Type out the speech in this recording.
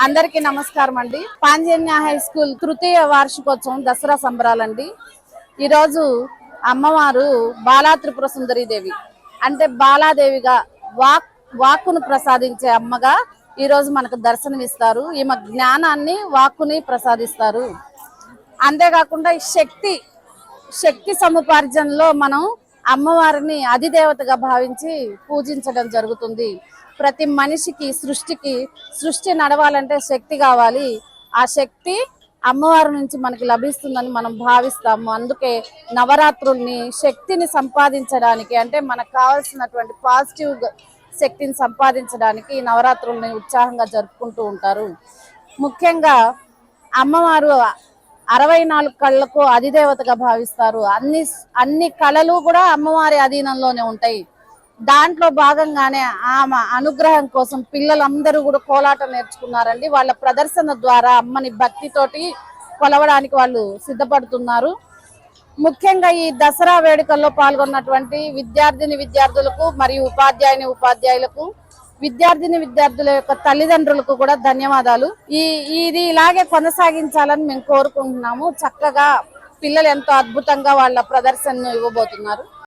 అందరికీ నమస్కారం అండి. పాంజన్య హై స్కూల్ తృతీయ వార్షికోత్సవం దసరా సంబరాలండి. ఈరోజు అమ్మవారు బాలా త్రిపుర సుందరి దేవి అంటే బాలాదేవిగా వాక్కును ప్రసాదించే అమ్మగా ఈ రోజు మనకు దర్శనమిస్తారు. ఈమె జ్ఞానాన్ని వాక్కుని ప్రసాదిస్తారు. అంతేకాకుండా శక్తి సముపార్జనలో మనం అమ్మవారిని అధిదేవతగా భావించి పూజించడం జరుగుతుంది. ప్రతి మనిషికి సృష్టి నడవాలంటే శక్తి కావాలి. ఆ శక్తి అమ్మవారి నుంచి మనకి లభిస్తుందని మనం భావిస్తాము. అందుకే నవరాత్రుల్ని శక్తిని సంపాదించడానికి అంటే మనకు కావాల్సినటువంటి పాజిటివ్ శక్తిని సంపాదించడానికి నవరాత్రుల్ని ఉత్సాహంగా జరుపుకుంటూ ఉంటారు. ముఖ్యంగా అమ్మవారు 64 కళ్ళకు అధిదేవతగా భావిస్తారు. అన్ని కళలు కూడా అమ్మవారి అధీనంలోనే ఉంటాయి. దాంట్లో భాగంగానే ఆమె అనుగ్రహం కోసం పిల్లలందరూ కూడా కోలాటం నేర్చుకున్నారండి. వాళ్ళ ప్రదర్శన ద్వారా అమ్మని భక్తితోటి కొలవడానికి వాళ్ళు సిద్ధపడుతున్నారు. ముఖ్యంగా ఈ దసరా వేడుకల్లో పాల్గొన్నటువంటి విద్యార్థులకు మరియు ఉపాధ్యాయులకు విద్యార్థుల యొక్క తల్లిదండ్రులకు కూడా ధన్యవాదాలు. ఇది ఇలాగే కొనసాగించాలని మేము కోరుకుంటున్నాము. చక్కగా పిల్లలు ఎంతో అద్భుతంగా వాళ్ళ ప్రదర్శనను ఇవ్వబోతున్నారు.